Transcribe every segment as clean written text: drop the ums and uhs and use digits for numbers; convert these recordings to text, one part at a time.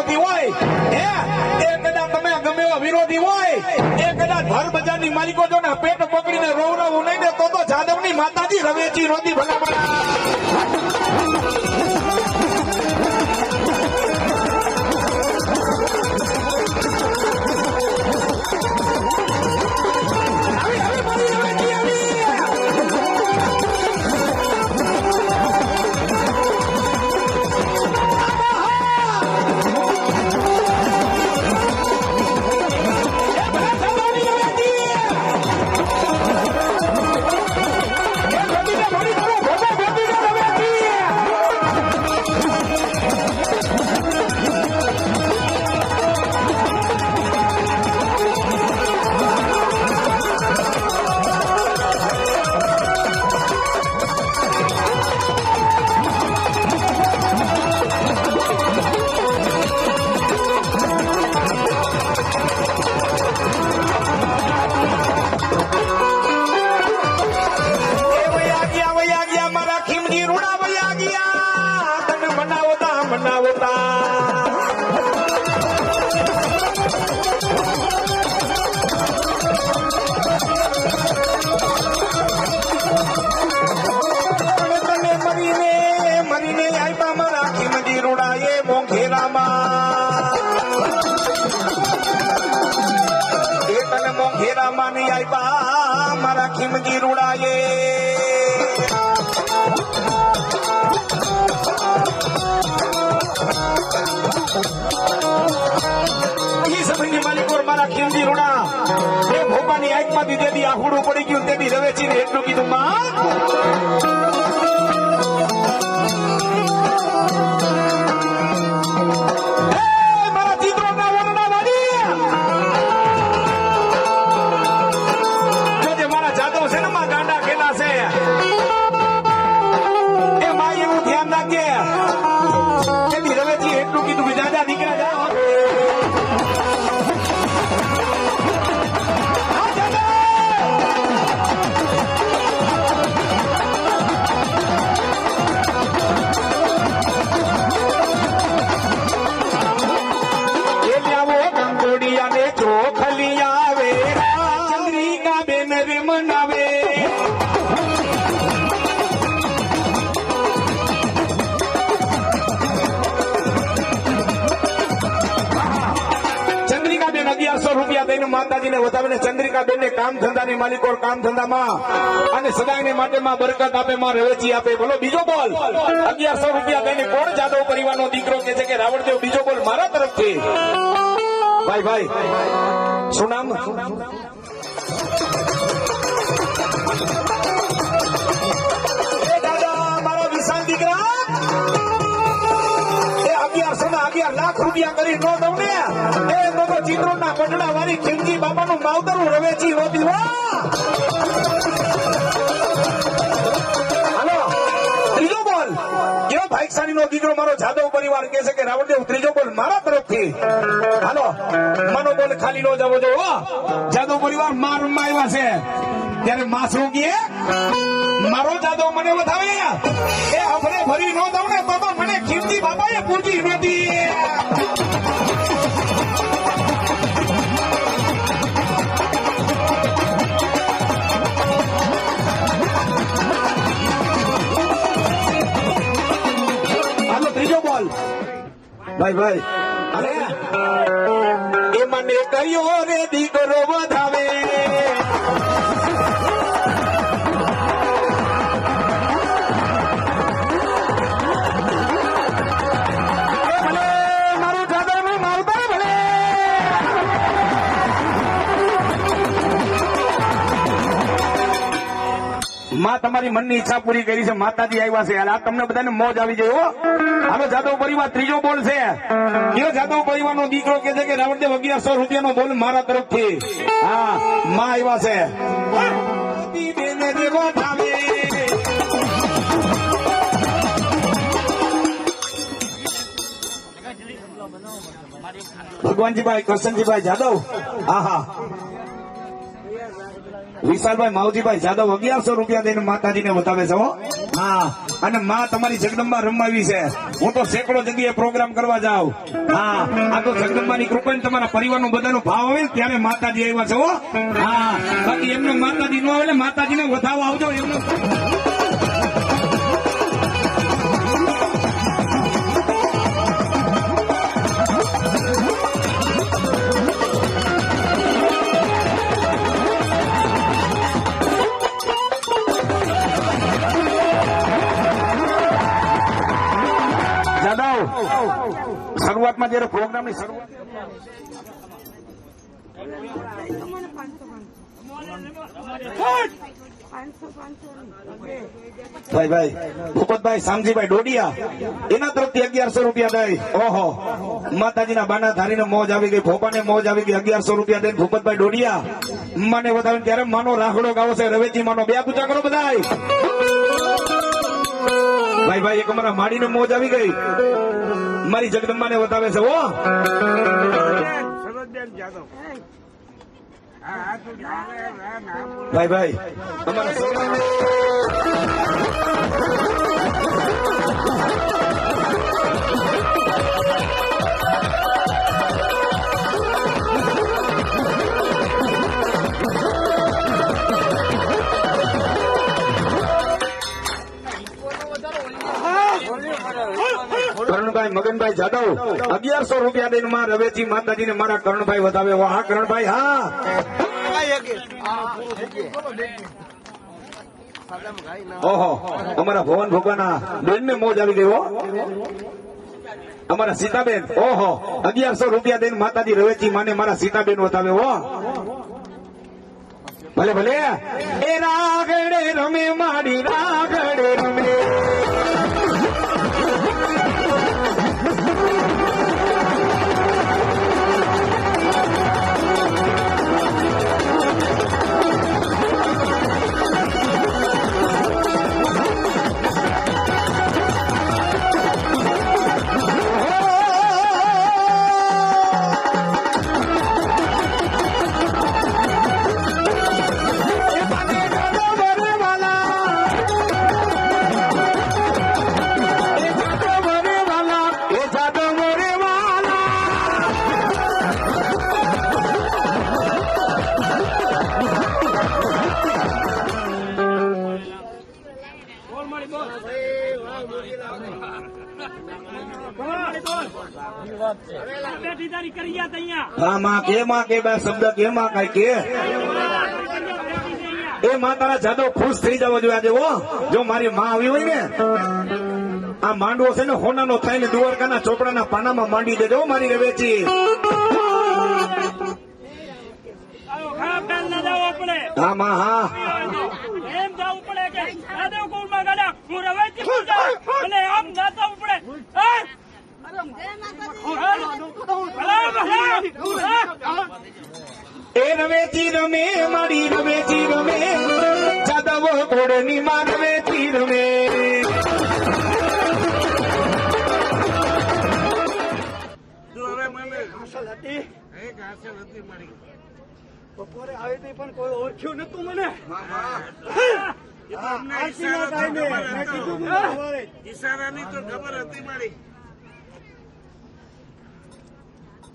વિરોધી હોય એ કદાચ તમે ગમે એવા વિરોધી હોય એ કદાચ ઘર બજારની માલિકો જો ને પેટ પકડીને રોવરાવું નહીં ને તો જાદવની માતાજી રવેચી રોતી ભલામણા મારા ખીમજી રૂડાએ સમયની માલિકો મારા ખીમજી રૂડા એ ભોપાની આંખમાંથી તેથી આહુડું પડી ગયું તેથી રવેચીને એટલું કીધું માં માતાજીને વધાવીને ચંદ્રિકાબેન ને કામ ધંધાની માલિકો કામ ધંધામાં અને સદાયને માટે માં બરકત આપે માં રવેચી આપે બોલો બીજો બોલ 1100 રૂપિયા દઈને કોણ જાદવ પરિવારનો દીકરો કે છે કે રાવણદેવ બીજો બોલ મારા તરફથી ભાઈ ભાઈ શું નામ મારો વિશાલ દીકરા 11 લાખ રૂપિયા કરી નો દઉં ને એ તો ચિત્રો ના પટડા વાળી ખીમજી બાપાનું માવતરું રવેચી રોતી હાલો ત્રીજો બોલ કેવો ભાઈકસાની નો દીકરો મારો જાદવ પરિવાર કે છે કે રાવણદેવ ત્રીજો બોલ મારા તરફથી હાલો માનો બોલ ખાલી નો જવો જો જાદવ પરિવાર મારમાં આવ્યા છે ત્યારે માસુ કે મારો જાદવ મને વધાવે એ અફરે ભરી નો દઉં ને તો મને ખીમજી બાપાએ પૂરતી નહોતી ભાઈ ભાઈ અરે એ મને કર્યો રે દીકરો વધાવે મારું જાદવનું માવતર ભલે માં તમારી મનની ઈચ્છા પૂરી કરી છે માતાજી આવ્યા છે આ તમને બધાને મોજ આવી જાય હો હાલો જાદવ પરિવાર ત્રીજો બોલ છે કયો જાદવ પરિવાર નો દીકરો કે છે કે રાવણદેવ 1100 રૂપિયાનો બોલ મારા તરફથી હા માં આવ્યા છે ભગવાનજીભાઈ કરશનજીભાઈ જાદવ હા હા વિશાલભાઈ માવજીભાઈ જાદવ 1100 રૂપિયા દઈને માતાજીને વધાવે છે હો. હા, અને માં તમારી જગદંબા રમવાવી છે. હું તો સેંકડો જગ્યાએ પ્રોગ્રામ કરવા જાઉં. હા, આ તો જગદંબાની કૃપા ને તમારા પરિવારનો બધાનો ભાવ આવે ને ત્યારે માતાજી આવ્યા છે હો. હા, બાકી એમને માતાજી નો આવે એટલે માતાજીને વધાવો આવજો એમનો. શરૂઆતમાં જયારે પ્રોગ્રામની શરૂઆત ભાઈ ભૂપતભાઈ શામજીભાઈ ડોડિયા એના તરફથી 1100 રૂપિયા દઈ. ઓહો, માતાજીના બાના ધારીને મોજ આવી ગઈ, ભોપાને મોજ આવી ગઈ. 1100 રૂપિયા દઈ ભૂપતભાઈ ડોડિયા મને વધારે. ત્યારે માનો રાહડો ગાવો છે રવેજી માનો. બે પૂજા કરો બધા. ભાઈ એક અમારા માડીને મોજ આવી ગઈ. મારી જગદંબાને વધાવે છે હો. ભાઈ કરણભાઈ મગનભાઈ જાદવ 1100 રૂપિયા દઈને માં રવેજી માતાજીને મારા કરણભાઈ વધાવે. હા કરણભાઈ, હા ઓહો, અમારા ભવન ભોગાના બેનને મોજ આવી ગઈ હો. અમારા સીતાબેન ઓહો 1100 રૂપિયા દઈને માતાજી રવેજી માને મારા સીતાબેન વધાવે હો. ભલે ભલે. એ રાગડે રમે મારી રાગડે રમે. હા માં કે બે શબ્દ કે માં કઈ કે એ માં તારા જાદવ ખુશ થઈ જવો જોઈએ આજે હો. જો મારી માં આવી હોય ને આ માંડવો છે ને હોનાનો થઈને દ્વારકાના ચોપડાના પાનામાં માંડી દેજો મારી રવેચી. હા માં હા એમ જવું પડે કે જાદવ કુળમાં ગાડા હું રવેચી અને આમ જાતા પડે. એ રવેચી રમે મારી રવેચી રમે જાદવ ઘોડની માં રવેચી રમે. બપોરે આવી હતી પણ કોઈ ઓળખ્યું નતું મને. ઈશારાની તો ખબર હતી મારી.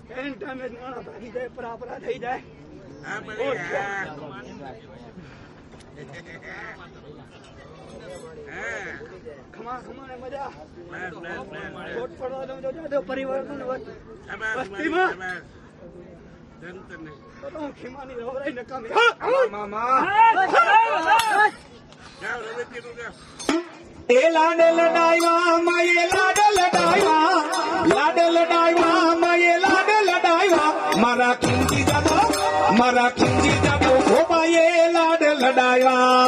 ટાઈમે નાણા ભાગી જાય, પરાપરા થઈ જાય. હા મળી ખમા ખમા મજા ખોટ પડવા દઉં તો જાદવ પરિવાર વસ્તીમાં હું ખીમાની રવરાઈ નકામી. એ લાડ લડાવ્યા માયે લાડ લડાવ્યા, લાડ લડાવ્યા માયે લાડ લડાવ્યા, મારા ખીંચી જાદવ ગોપાએ લાડ લડાવ્યા.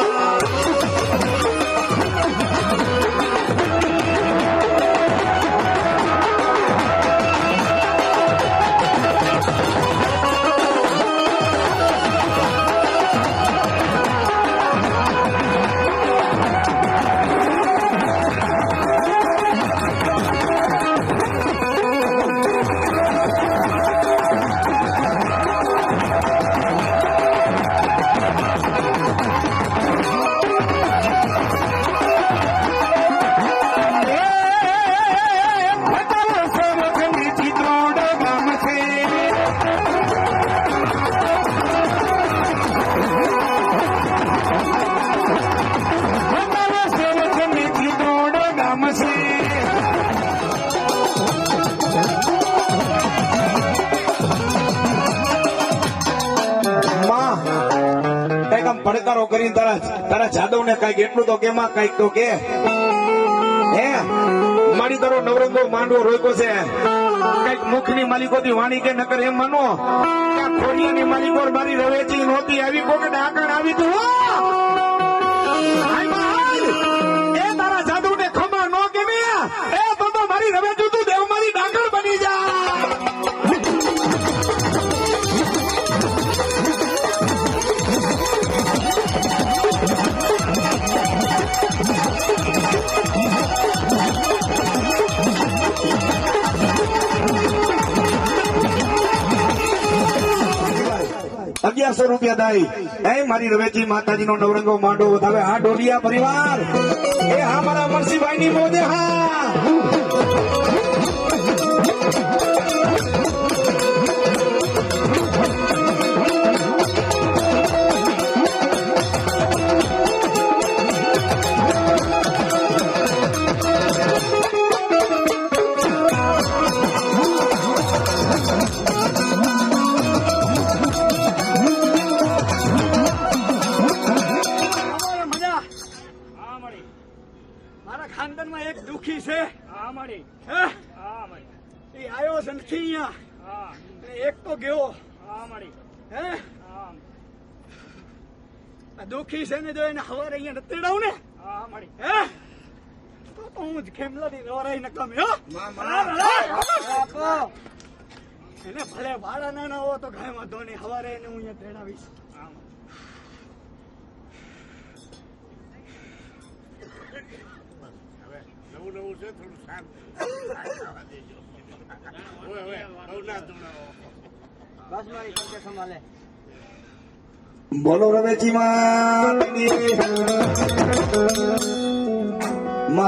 દેકારો કરીને તારા જાદવ ને કઈક એટલું તો કેમાં કઈક તો કે હે મારી તારો નવરંગો માંડવો રોક્યો છે કઈક મુખની માલિકોથી વાણી કે નકર એમ માનો ખોડિયાની માલિકો મારી રવેચી નહોતી આવી કોક ડાકણ આવી તું એ તારા જાદુ ને ખમા નો કેમે એ તો મારી રવેચું તું દેવ મારી ડાકણ બની જા ₹1100 દાઈ એ મારી રવેચી માતાજીનો નવરંગો માંડો વધાવે આ ડોલિયા પરિવાર એ હા મારા મરસીભાઈ ની મોદે હા ખાનદાનમાં એક દુખી છે હા મળી હા મળી એ આવ્યો છે નથી અહીંયા હા એક તો ગયો હા મળી હે હા દુખી છે ને જો એને હવારે અહીંયા નથી રહું ને હા મળી હે તો હું જ ખેમલાથી રોરાઈ નકમ હો એને ભલે વાળા ના હો તો કાંઈ વાંધો નહીં હવારે એને હું અહીંયા તેડાવીશ નવું છે થોડું શાંત બોલો રવેચી માં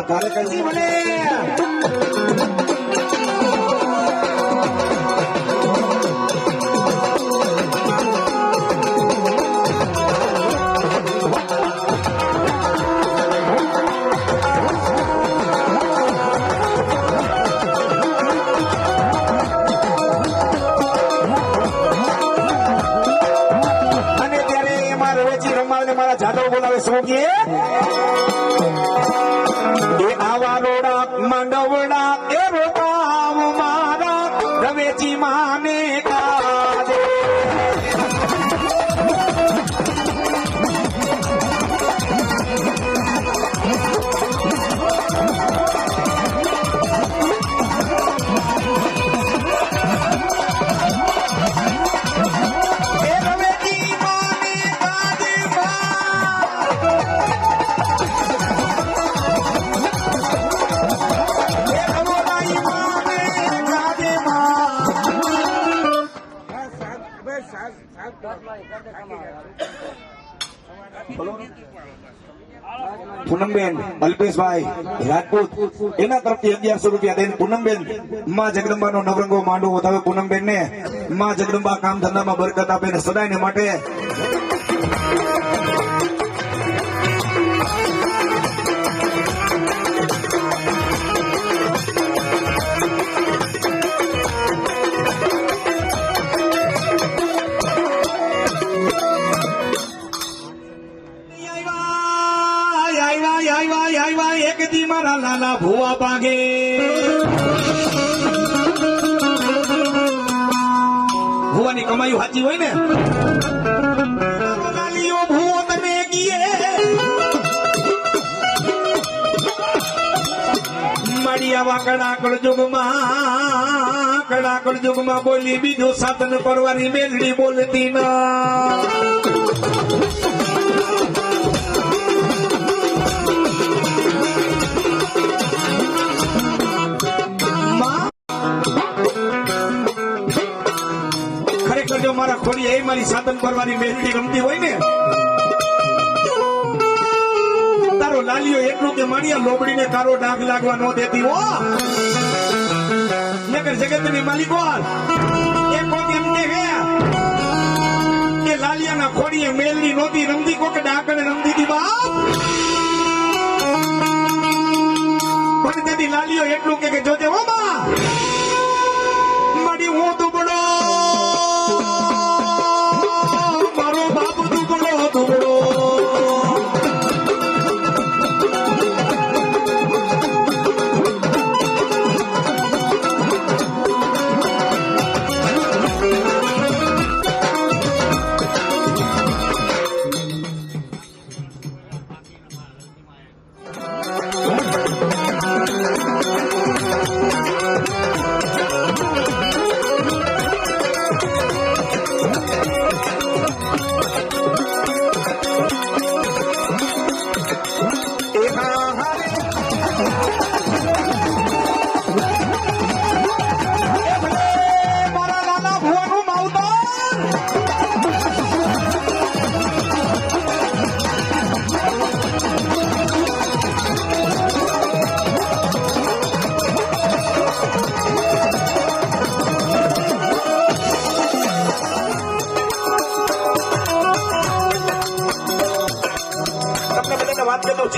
તારે કઈ મને મારા જાદવ બોલાવે શું કે આવા રોડા માંડવડા એ રોતા મારા રવેચી માને કાજે પૂનમબેન અલ્પેશભાઈ રાજપૂત એના તરફથી ₹1100 દઈને પૂનમબેન માં જગદંબાનો નવરંગો માંડવો વધાવે પૂનમબેન ને માં જગદંબા કામ ધંધામાં બરકત આપે ને સદાયને માટે એક દી મારા લાલા ભુવા પાગે ભુવાની કમાઈ સાચી હોય ને લાલીઓ ભુવો તમે ગીએ માડિયા કડાકળ જુગમાં બોલી બીજું સાધન પરવાની મેલડી બોલતી ના મારા ખોડી એ મારી સાધન પરવાની મેલડી રમતી હોય ને તારો લાલીઓ એટલું કે માણિયા લોબડીને તારો ડાઘ લાગવા ન દેતી હો નગર જગતની માલિકો એ કોક એમ કે લાલિયાના ખોડીએ મેલડી નહોતી રમતી કોક ડાકણે રમતી હતી બાપ પણ તેથી લાલીઓ એટલું કે જોજે હો બા મારી હું દુબળો મારો બાપ દુબળો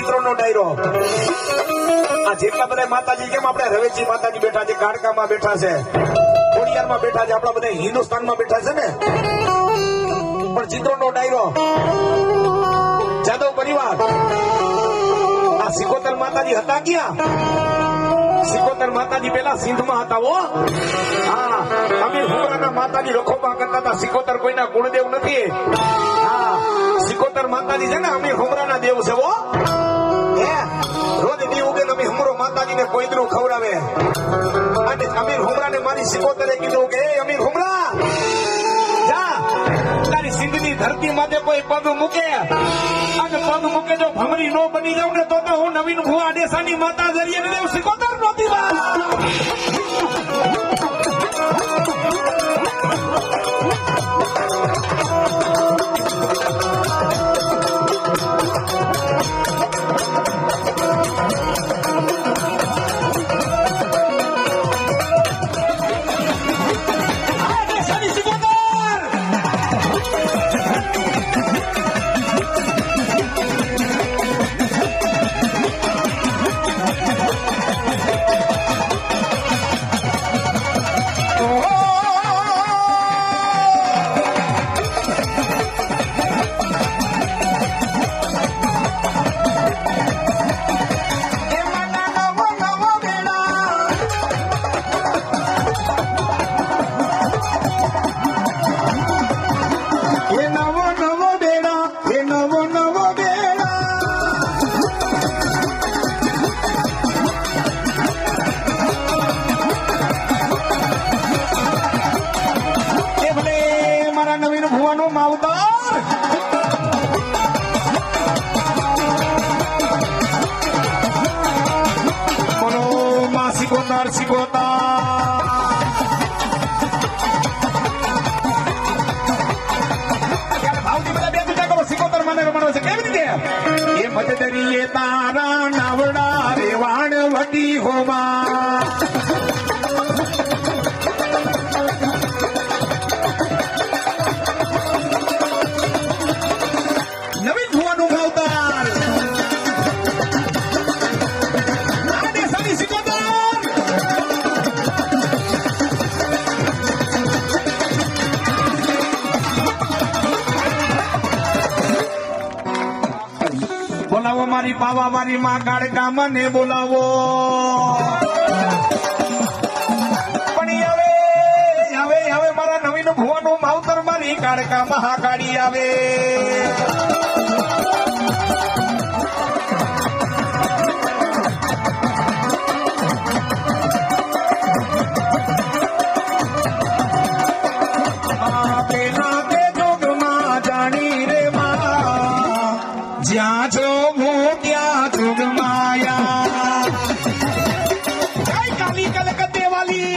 ચિત્રોનો ડાયરો આ જેટલા બધા માતાજી કેમ આપણે રવેચી માતાજી બેઠા છે, કાળકામાં બેઠા છે, ખોડિયારમાં બેઠા છે, આપણા બધા હિન્દુસ્તાનમાં બેઠા છે ને, પણ ચિત્રોનો ડાયરો જાદવ પરિવાર આ સિકોતર માતાજી હતા ક્યાં? સિકોતર માતાજી પેલા સિંધમાં હતા હો. હા, અમીર હુમરાના માતાજી રખોપા કરતા હતા. સિકોતર કોઈના કુળદેવ નથી. હા, સિકોતર માતાજી છે ને અમીર હુમરાના દેવ છે હો. હે, રોજ દી ઉગે અમીર હુમરો માતાજીને કોઈદરું ખવડાવે. અને અમીર હુમરાને મારી સિકોતરે કીધું કે એ અમીર હુમરા જા તારી સિંધની ધરતી માટે કોઈ પગ મૂકે અને પગ મૂકે જો ભમરી નો બની જાઉં ને તો હું નવીન ભુવા આડેસાની માતા જરીએ દેવ સિકોતર નહોતી વાત. મજદરીએ તારા નાવડા રેવાણ વટી હોમા નવીન ભુવાનું ભાવતાલ આદેશાની સિકોતર બોલાવો મારી બાવા મારી માં કાળકા મને બોલાવો. પણ હવે મારા નવીન ભુવાનું માવતર મારી કાળકા મહાકાળી આવે. પેલા તે જોગમાં જાણી રે માં જ્યાં છો ત્યાં જોગ માયા જય કાલી કલકત્તે વાલી.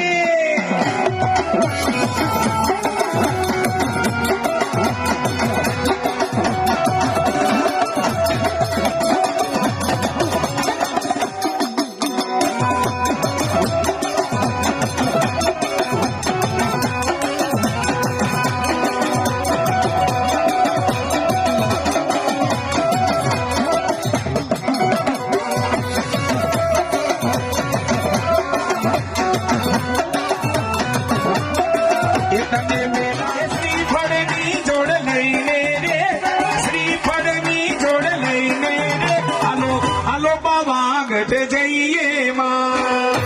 જઈએ માં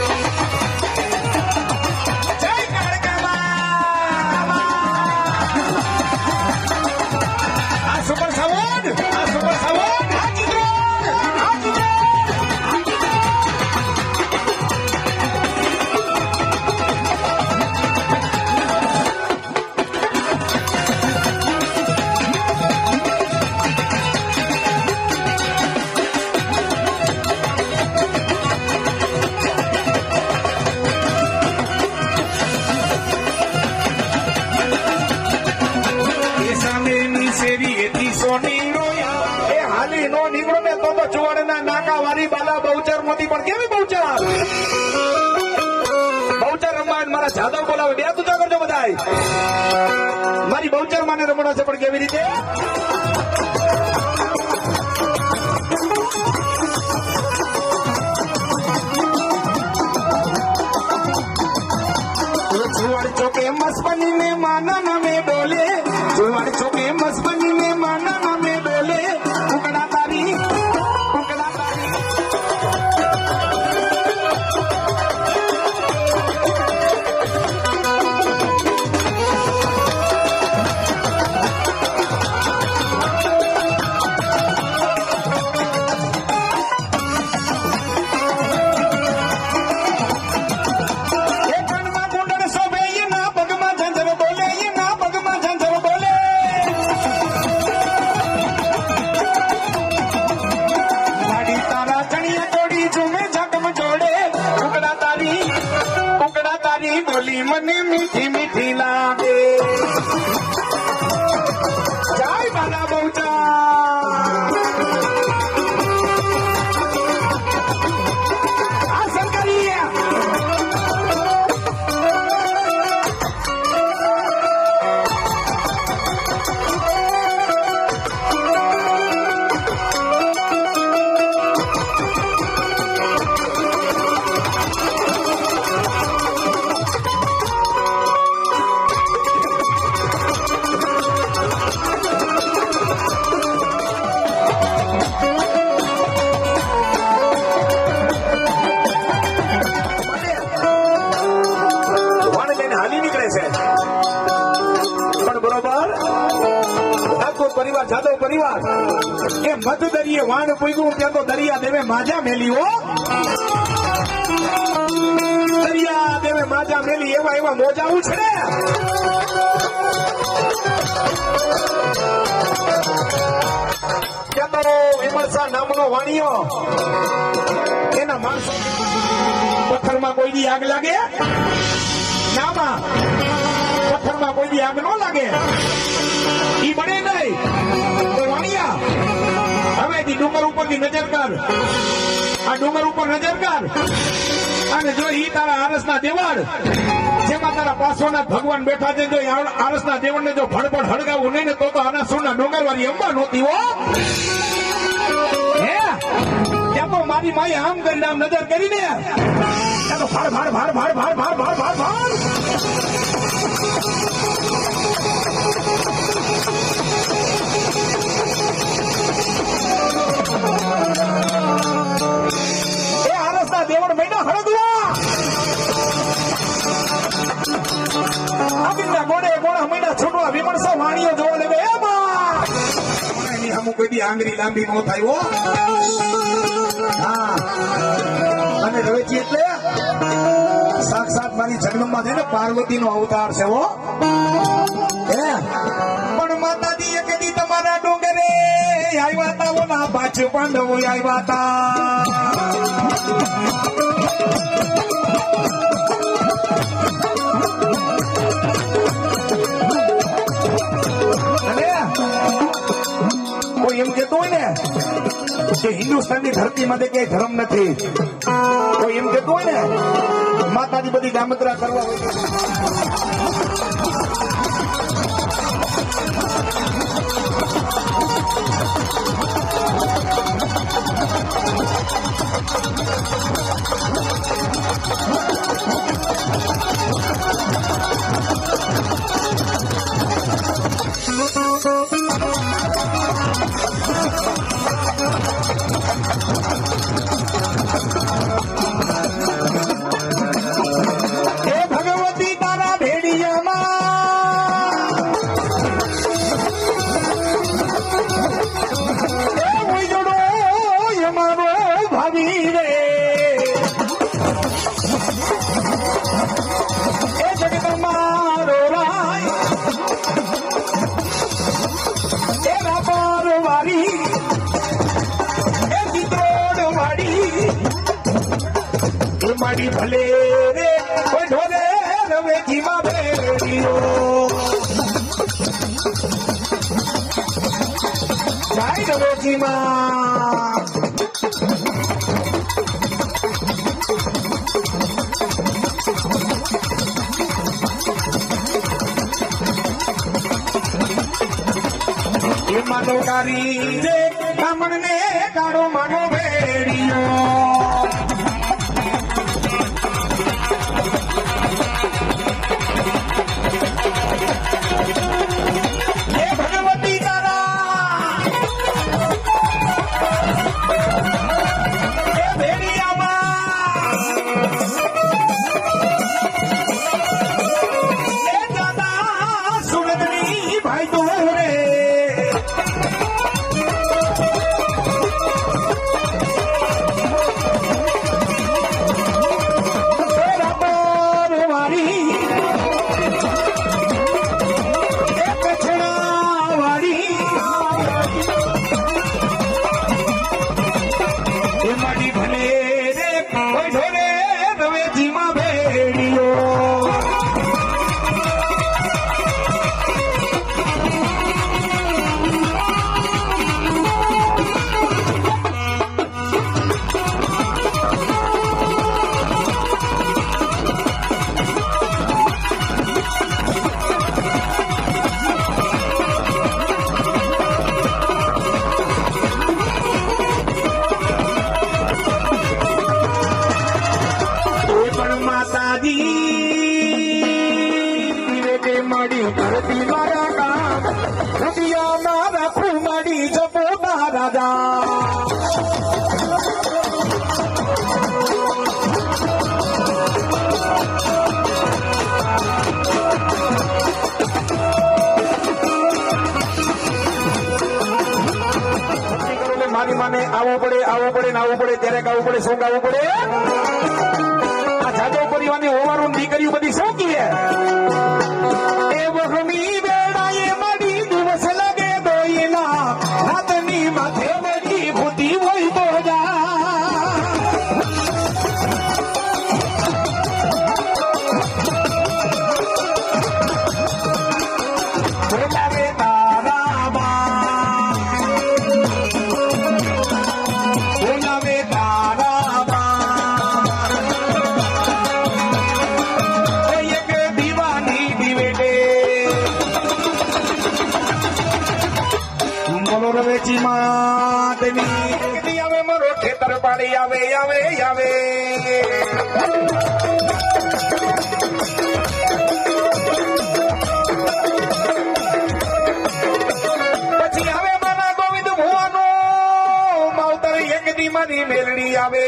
જય કાળકામાં આ સુપર સાઉન્ડ જાદવ બોલાવે બે તું કરજો બધાય. મારી બહુચર માને રમણો છે પણ કેવી રીતે जुआड़ चौके मस्बनी में माना न में बोले जुआड़ चौके मस्बनी में माना न में बोले उकड़ा तारी बोली मने मीठी मीठी लागे जाय बाला बहुचा आसन करिए परिवार जादव परिवार ए मत दरिये वाण पुगू त्या तो दरिया देवे माजा मेली हो दरिया देवे माजा मेली एवा एवा मोजा उछड़े क्या तो विमर्शा नामनो वाणियो एना माणसो पत्थर में कोई दी आग लागे नामा पत्थर में कोई दी आग न लागे ઈ બને નહીં તો વાણિયા હવે ડુંગર ઉપરથી નજર કર આ ડુંગર ઉપર નજર કર અને જો ઈ તારા આરસના દેવાળ જેમાં તારા પાસોના ભગવાન બેઠા છે જો આરસના દેવળને જો ભડભડ હળગાવું નહીં ને તો આના સોના ડુંગર વાળી અંબા નહોતી હો હે ત્યાં તો મારી માએ આમ કરીને આમ નજર કરીને ત્યાં તો ભાડ ભાડ ભાડ ભાડ ભાડ ભાડ ભાડ ભાડ ભાડ એ આરસના દેવળ મહિના હળગવા આબિંદા ગોડે ગોળા મહિના છોડવા વિમર્શો વાણીઓ જોવા લેવે એમાં એની હમુ કોઈ દી આંગળી લાંબી નો થાય હો હા અને રવેચી એટલે સાક્ષાત મારી જન્મમાં છે ને પાર્વતીનો અવતાર છે હો પણ માતાજી એ કદી તમારા ડુંગરે આવ્યા તા ઓલા પાછું પાંડવો આવ્યા તા કોઈ એમ કેતું હોય ને કે હિન્દુસ્તાનની ધરતીમાં કઈ ધર્મ નથી કોઈ એમ કેતું હોય ને માતાજી બધી ગામત્રા કરવા હોય ભગવતી તારા ભેડિયામાં મારો ભાવી રે એ જગત મારો રાય એ રાપાર વારી એ ચિત્રોડ વાડી એ માડી ભલે રે કોઈ ઢોલે રવેચીમાં ભેડિયો જાય રવેચીમાં માનવકારી જે બ્રાહ્મણ ને કાળો માનો ભેડિયો એ ભગવતી તારા એ ભેડિયામાં એ દાદા સુરતની ભાઈ તો રે ધરતી મારા કામ રૂપિયા રાખું મારી જપોતા રાજા મારી માને આવવું પડે ને આવવું પડે ત્યારે ગાવું પડે શું ગાવું પડે આ જાદવ પરિવારની હોવાનું દીકરીઓ બધી શું કહે એ વહમી બેડાએ મળી દિવસ લાગે દોઈના હાથની માથે મળી ભૂતી હોય તો જા બોલાવે તારા બા બોલાવે તારા બા એક દીવાની દિવેટે બોલો રવેચી માતની આવે મારો ખેતર પાડી આવે આવે આવે પછી આવે મારા ગોવિંદ ભુવાનો માવતર એક દીમાની મેલડી આવે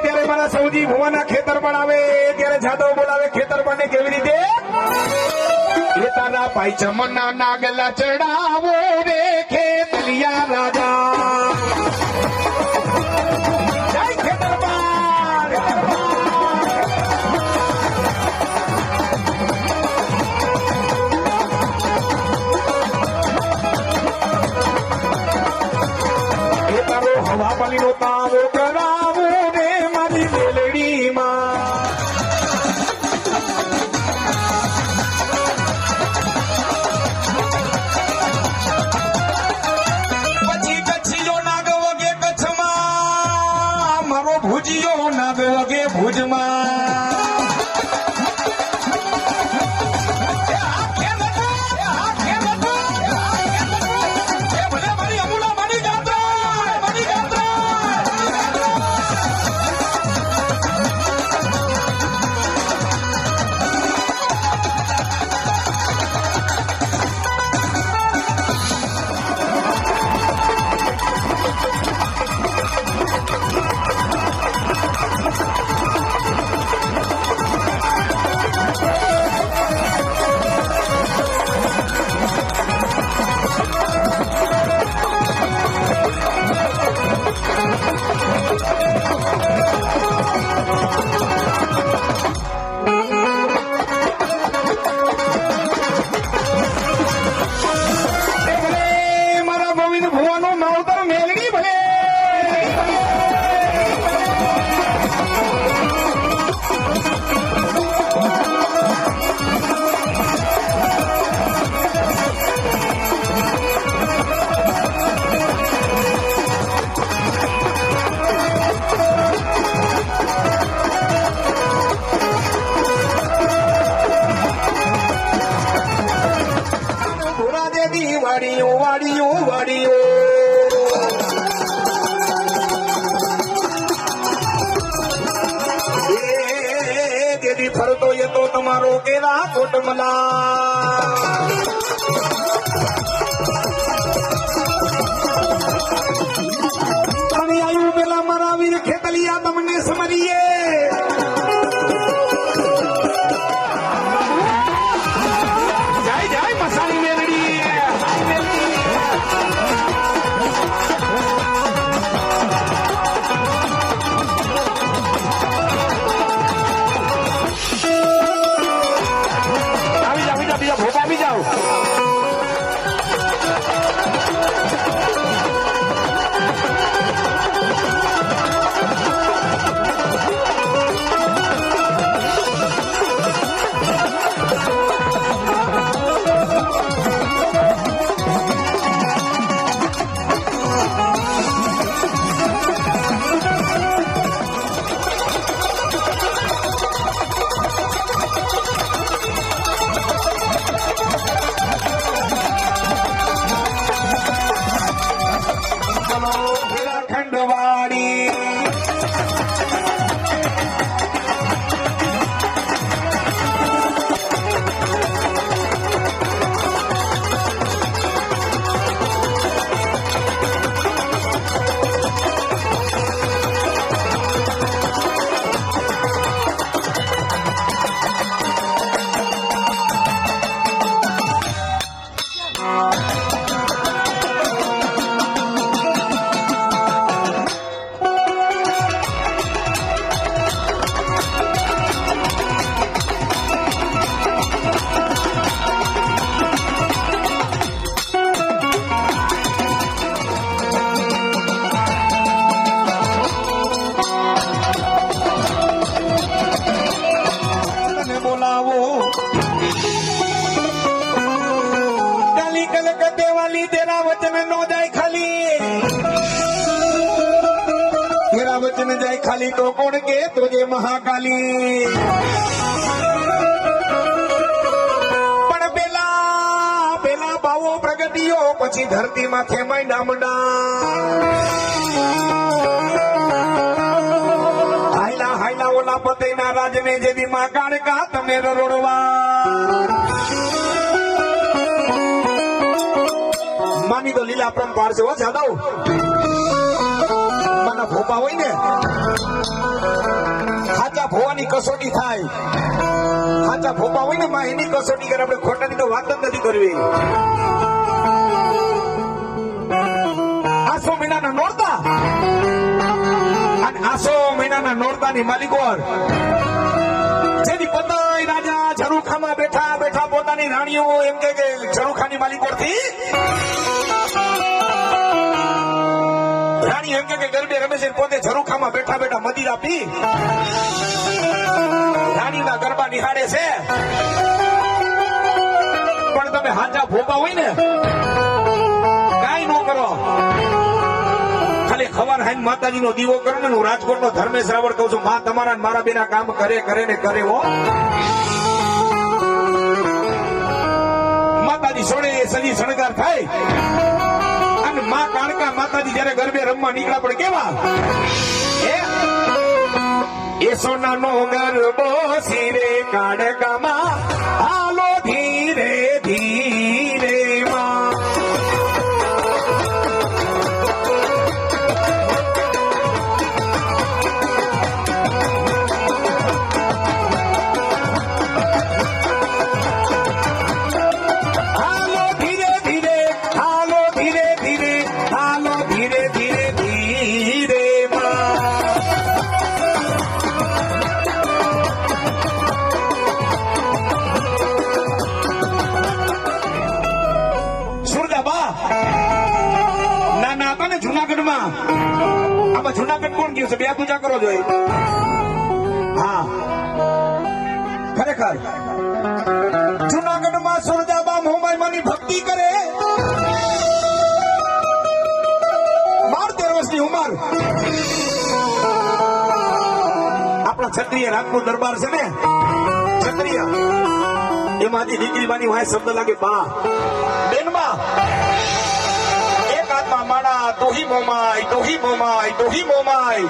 ત્યારે મારા સૌજી ભુવાના ખેતર પણ આવે ત્યારે જાદવ બોલાવે ખેતર પણ કેવી રીતે એ તારા ભાઈ ચમના નાગલા ચડાવો રે ખેતલિયા રાજા જય ખેતર એ તારો હવા પાલીનો તાવો કરાવો રે મારી મેલડીમાં પછી કચ્છીઓ નાગ વગે કચ્છમાં મારો ભુજીયો નાગ વગે ભુજમાં કેરા કોટમલા અને આયુ પેલા મારા વીર ખેતલિયા તમને સમરીએ જય જય મસાણી મેલડી બીજા ભોપા બી જાઓ ખંડવાડી બોલાવો કાલી કલકત્તે વાલી તેરા વચન નો જાય ખાલી તેરા વચન જાય ખાલી તો કોણ કે તુજે મહાકાલી પણ પેલા પેલા ભાવો પ્રગતિઓ પછી ધરતી માથે માય ડામડા હાયલા હાયલા ઓલા પતેના રાજને જેદી માં કાળકા તમે રરોડવા માની તો લીલા પરંપાર છે હો જાદવ માના ભોપા હોય ને સાચા ભોવાની કસોટી થાય સાચા ભોપા હોય ને માં એની કસોટી કરે આપણે ખોટાની તો વાત જ નથી કરવી આસો મહિનાના નોરતા અને આસો મહિનાના નોરતાની માલિકોર જેની પતઈ રાજા ઝરૂખામાં બેઠા બેઠા પોતાની રાણીઓ એમ કે ઝરૂખાની માલિકોર થી રાણી એમ કે ગરબે રમે છે પોતે ઝરૂખામાં બેઠા બેઠા મદિરા પી રાણીના ગરબા નિહાળે છે પણ તમે હાચા ભોપા હોય ને કાઈ ન કરો ખાલી ખબર હાઈન માતાજીનો દીવો કરો ને હું રાજકોટનો ધર્મેશ રાવળ કહું છું માં તમારા ને મારા બેના કામ કરે કરે ને કરે હો માતાજી સોળે સજી શણગાર થાય અને માં કાણકા માતાજી જયારે ગરબે રમવા નીકળ્યા પણ કેવા એ સોનાનો ગરબો સિરે કાણકામાં હાલો ધીરે ધીરે માં જુનાગઢ કોણ ગયું છે બે પૂજા કરો જોઈએ હા ખરેખર જુનાગઢમાં સુરજાબા મોમાઈમાની ભક્તિ કરે 12-13 વર્ષની ઉંમર આપણા ક્ષત્રિય રાજપૂત દરબાર છે ને ક્ષત્રિય એમાંથી દીકરી બાની વાય શબ્દ લાગે બા બેનમાં માણા તોહી મોમાઈ તોહી મોમાઈ તોહી મોમાઈ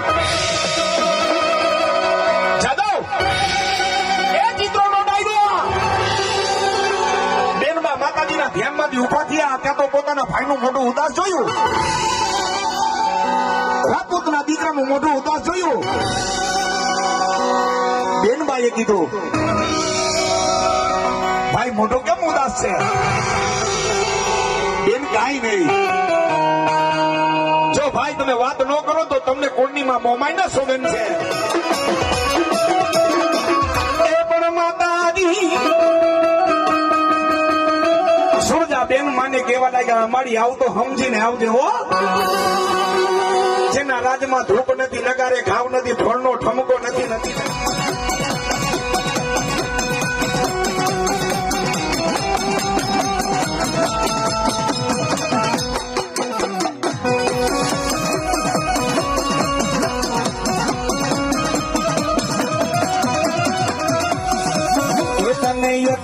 જાદવ એ ચિત્રો નો ડાયરો ભાઈના ધ્યાનમાંથી ઉભા થયા ત્યાં તો પોતાના ભાઈનું મોઢું ઉદાસ જોયું. રાજપૂતના દીકરાનું મોઢું ઉદાસ જોયું. બેનબાઈએ કીધું, ભાઈ મોઢું કેમ ઉદાસ છે? બેન કાંઈ નહીં. જો ભાઈ તમે વાત ન કરો તો તમને કુળનીમાં મોમાઈના સોગન છે. એ પણ માતાજી સુરજા બેન માને કહેવા લાગ્યા, અમારી આવતો સમજીને આવજે હો. જેના રાજમાં ધૂપ નથી, નગારે ઘાવ નથી, ફળનો ઠમકો નથી.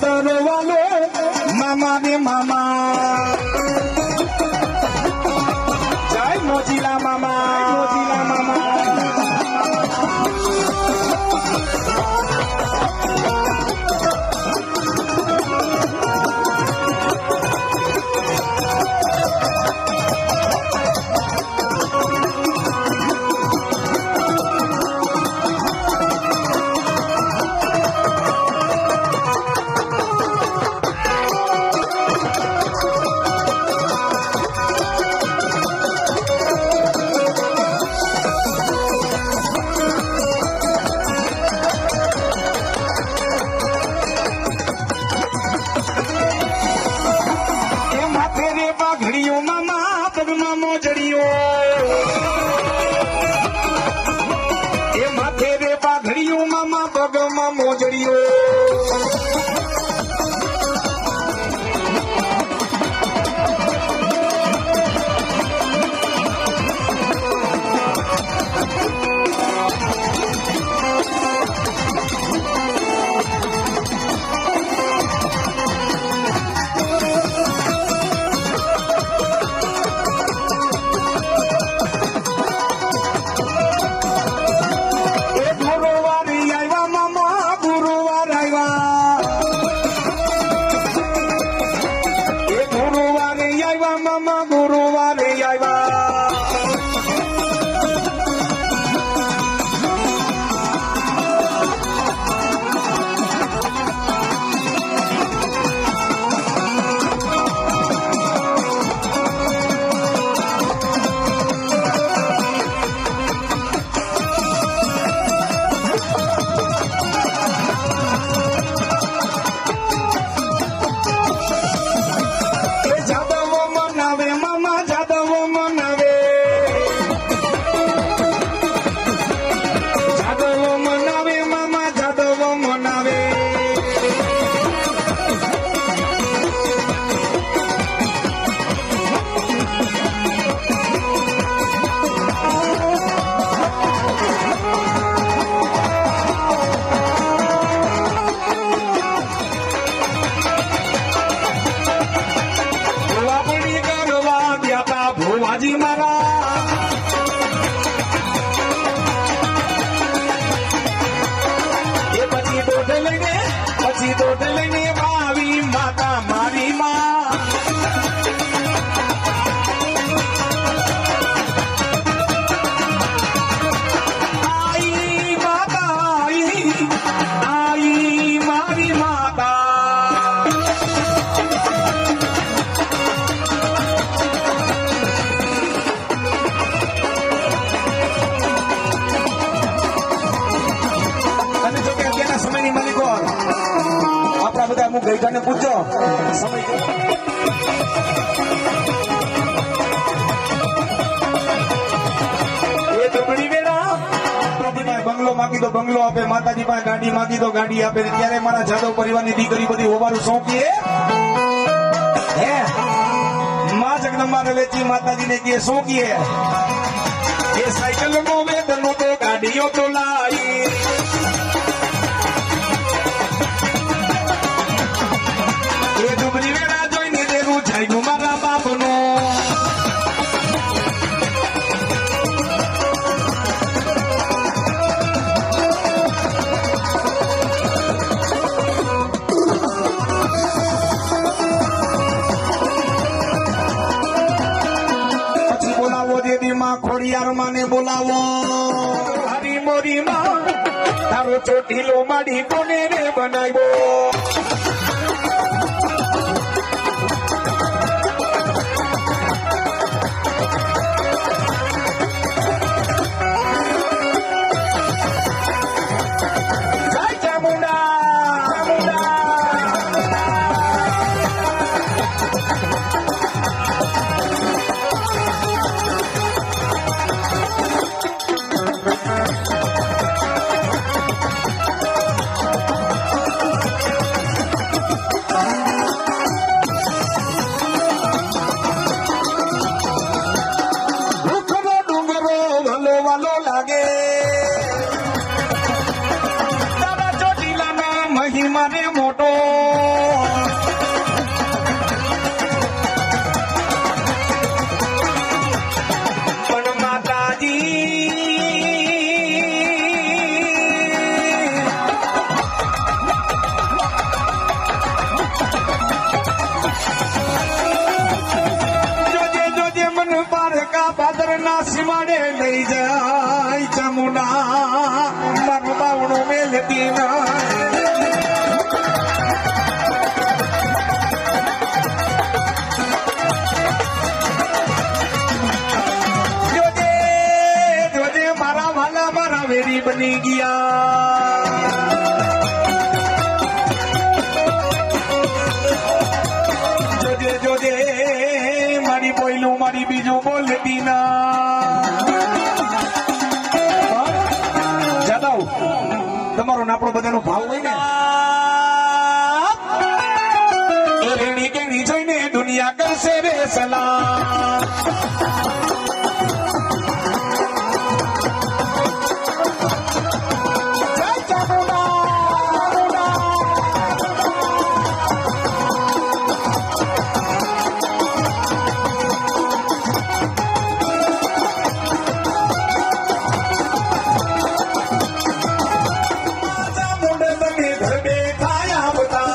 તરવાલો મામા ને મામા, જય મોજીલા મામા, મોજીલા મામા. ગઈકાને પૂછો સમય એ ટુકડી વેરા પ્રભુને બંગલો માંગી તો બંગલો આપે, માતાજી પાસે ગાડી માંગી તો ગાડી આપે. ત્યારે મારા જાદવ પરિવારની દીકરી બધી હોવાનું સોંપીએ હે માં જગદંબા વેચી માતાજીને કે સોંપીએ એ સાયકલ નો વેતનો તો ગાડીઓ તો લાઈ. એ ડુબરી વેરા જોઈને દેવું જાય મારા બાપનો. માં ખોડિયાર માને બોલાવો હરી મોરી માં તારો ચોટીલો માડી કોને રે બનાવ્યો જય ચામુંડા ભૂખનો ડુંગરો વલો વલો લાગે તારા ચોટીલાના મહિમા ને મોટો પણ માતાજી જોજે મન પારકા પાદર ના સીમાડે લઈ જાય ચામુંડા મારું બાવણું મેલતી ના જોજે જોજે મારા વાલા મારા વેરી બની ગયા જોજે જોજે મારી બોયલું મારી બીજું બોલતી ના જાદવ તમારો ને આપણો બધાનો ભાવ હોય ને એ રેડી કેણી જોઈને દુનિયા કરશે રે સલામ જય ચામુંડા ચામુંડા તમે ઘર બેઠા આવતા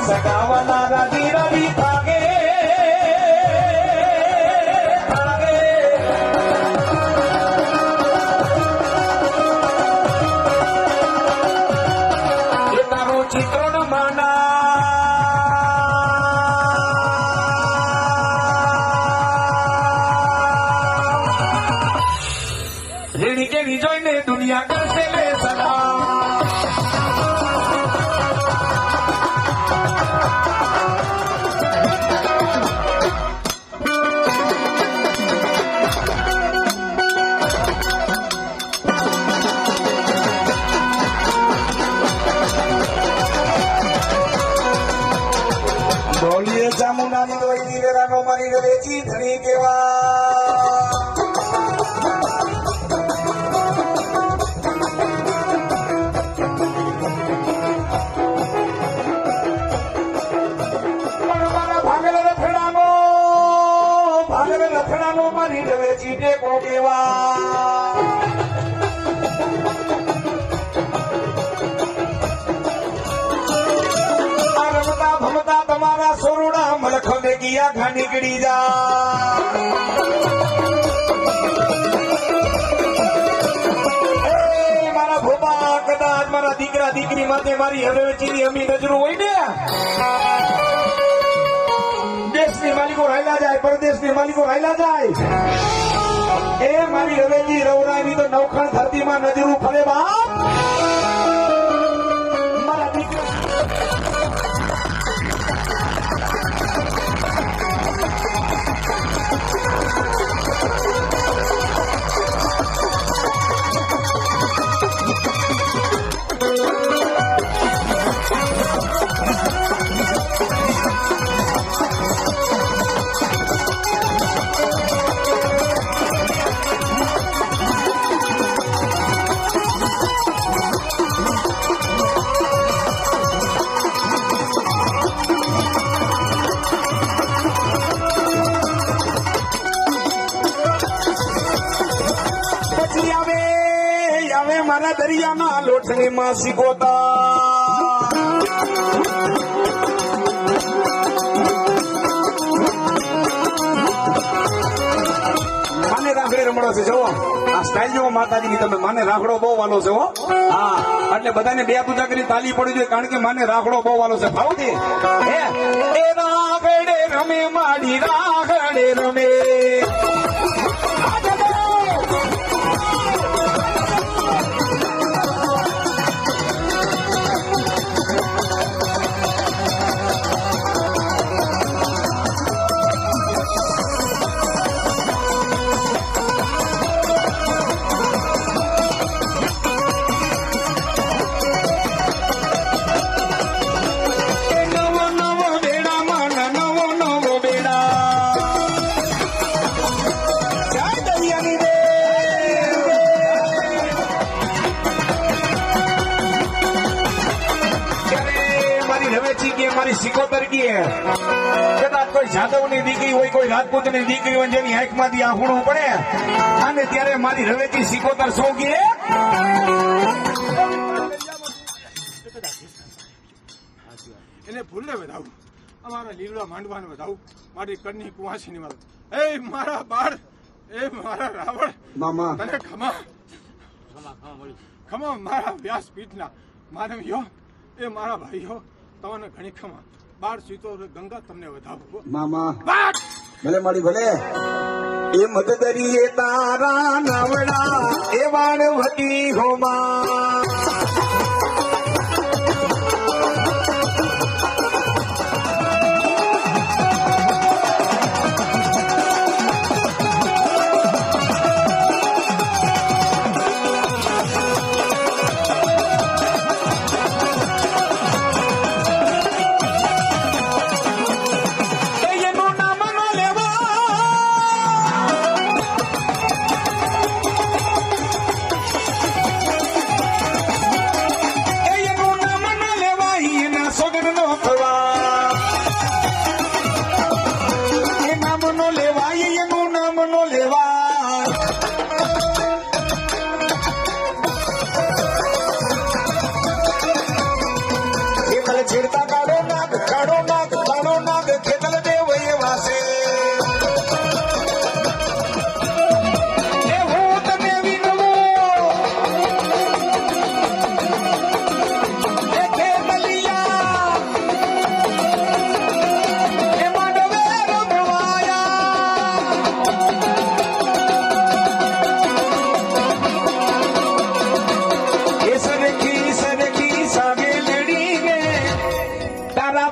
સગાવાલા રાજી રવિ ભાગે ભાગે એ તારું ચિત્રણ માના રેડી કેવી જોઈને દુનિયા કરશે લે સલામ બોલીએ ચામુંડાની દોઈની વેરાનો મારી વેચી ધણી કેવા ભાગેલ રથડાનો મારી વેચી ટેકો કેવા રમતા ભમતા તમારા સોરુડા મલખ ને ગયા ઘા નીકળી જા મારા ભોપા કદાચ મારા દીકરા દીકરી માટે મારી હવે ચીની અમી નજરો હોય ને દેશની માલિકો રાયલા જાય પરદેશની માલિકો રાયલા જાય એ મારી હવેલી રવરાયની તો નવખણ ધરતીમાં નજરું ફરે બાપ મારા દીકરા પછી આવે મારા દરિયાના લોટની માં શીખોતા માને રાખડે રમણો છે જુઓ આ સ્ટાઇલ જેવો માતાજીની તમે માને રાખડો બહુ વાલો છે હો હા એટલે બધાને બે પૂજા કરી તાલી પડી જોઈએ કારણ કે માને રાખડો બહુ વાલો છે ભાવજી એ રાખડે રમે માડી રાખડે રમે મારી સિકોતર કી કદાચ કોઈ જાદવ ની દીકરી હોય કોઈ રાજપૂત ની દીકરી હોય જેની આંખ માંથી આહુડું પડે અને ત્યારે મારી રવેચી સિકોતર શું કે એને ભૂલને વધાવું અમારા લીવડા માંડવાને વધાવું મારી કરની કુવાસી ની એ મારા બાળ એ મારા રાવણ મામા તને ખમા મારા વ્યાસપીઠના માનવીઓ એ મારા ભાઈઓ તમને ઘણી ખમા બાર સીતો ગંગા તમને વધાવો મામા ભલે મારી ભલે એ મદદરીએ તારા નવડા એ વાણવતી હોમા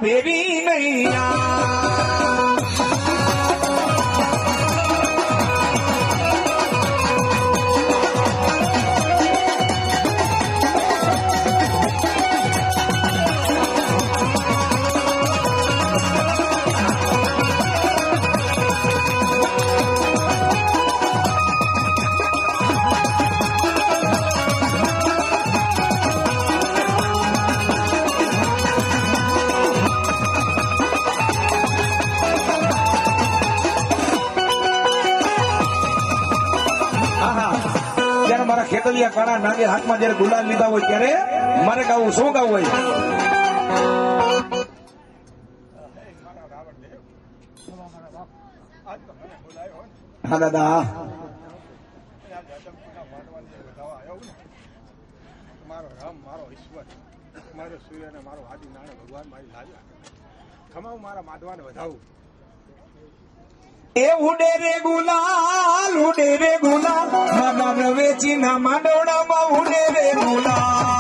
ભેરી નૈયા મારા ખેતલિયા કાળા નાગે હાથમાં જયારે ગુલાલ લીધા હોય ત્યારે મારે ગાવું શું ગાવું હોય હા દાદા મારો રામ મારો ઈશ્વર મારો સૂર્ય અને મારો આદિ નારાયણ ભગવાન મારી લાજા ખમાવું મારા માધવાને વધાવું એ ઉડે રે ગુલાલ મારા રવેચી ના માંડવડામાં ઉડે રે ગુલાલ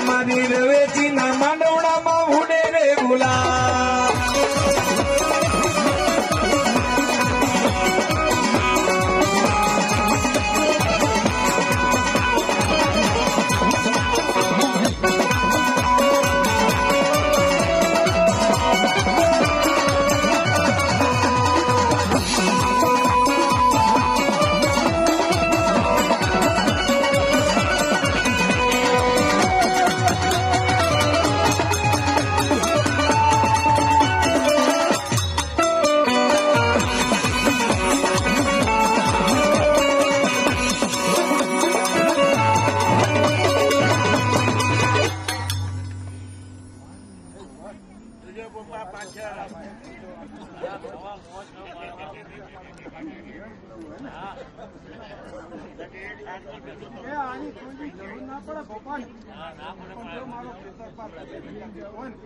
મારી રવેચી ના માંડવડામાં ઉડે રે ગુલાલ ના પડે ગોપાલ પણ જો મારો ખેતર પર બે વીઘા જેવો હોય ને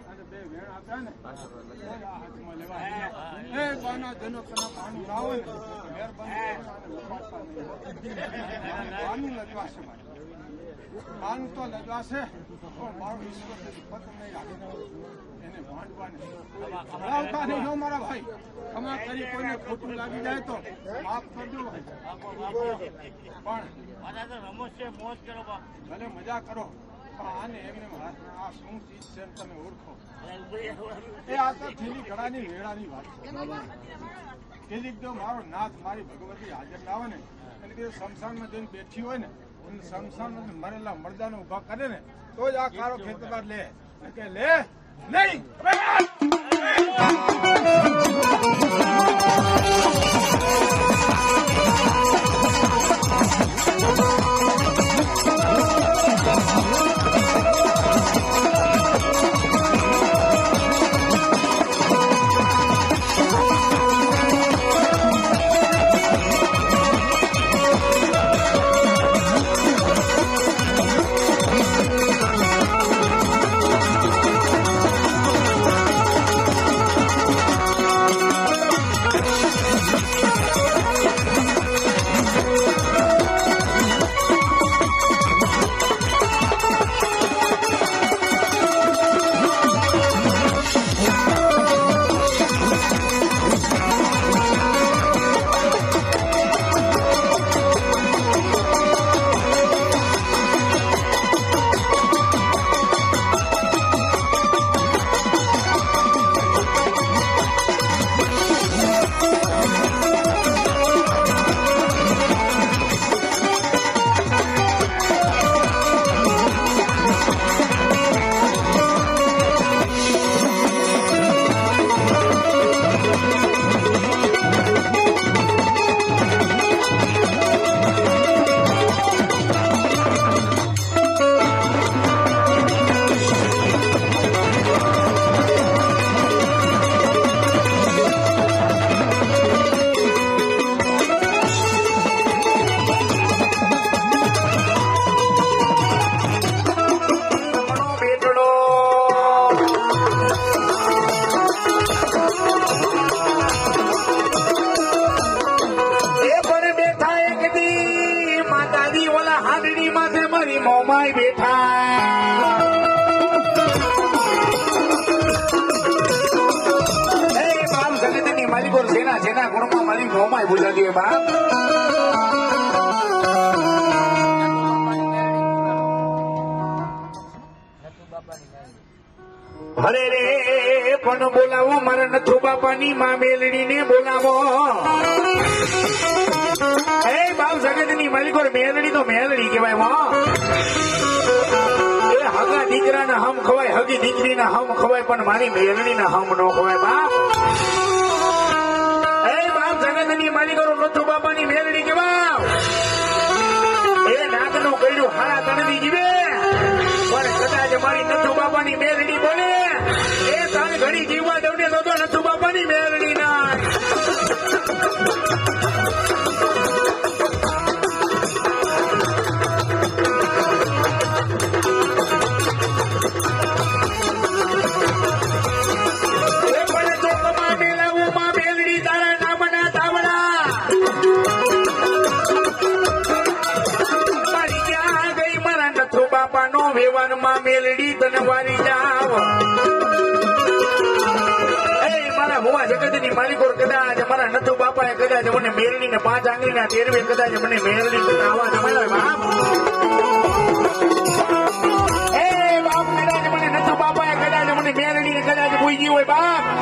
અને બે વેણ આપ્યા ને તો આ હાથમાં લેવા એ બાના જનો કના પાણી ના હોય ને મહેરબાની પાણી લજવાશે પાણી તો લજવાશે પણ મારો ઈશ્વર પત નહીં લાગે એને ભાંડવાને ભણાવતા નહીં હો મારા ભાઈ ખમા કરી કોઈને ખોટું લાગી જાય તો માફ કરજો પણ ભલે મજા કરો પણ આને એમને આ શું ચીજ છે તમે ઓળખો એ આ તો થેલી ઘડાની વેળાની વાત છે કે જો મારો નાથ મારી ભગવતી હાજર ના આવે ને એટલે કે શમશાનમાં જઈને બેઠી હોય ને અને શમશાનમાં મરેલા મરદાને ઉભા કરે ને તો જ આ કારો ખેતર લે કે લે નહીં મોમાઈ બેઠા બાપ જગતની માલિકો જેના જેના ગુણમાં માલિક મોમાઈ બોલાવી બાપ હરે રે પણ બોલાવો મારા નથુ બાપાની માં મેલડી ને બોલાવો હે બાપ જગતની માલિકો મેલડી તો મેલડી કહેવાય માં એ હગા દીકરાના હમ ખવાય હગી દીકરીના હમ ખવાય પણ મારી મેલડીના હમ નો ખવાય બાપ હે બાપ જગતની માલિકો નથુ બાપાની મેલડી કહેવાય એ નાગનું કઈડું હારા તણવી જીવે પણ કદાચ મારી નથુ બાપાની મેલડી બોલે એ તારે ઘડી જીવવા દઉં ને તો નથુ બાપાની મેલડી ના મેલડી તને વારી જાવ મારા હોવા જગતની માલિકો કદાચ મારા નથુ બાપાએ કદાચ મને મેલડી ને 5 આંગળીના તેરવે કદાચ મને મેલડી તને આવાજ મળ્યો બાપ બાપ કદાચ મને નથુ બાપાએ કદાચ મને મેલડી ને કદાચ પૂજી હોય બાપ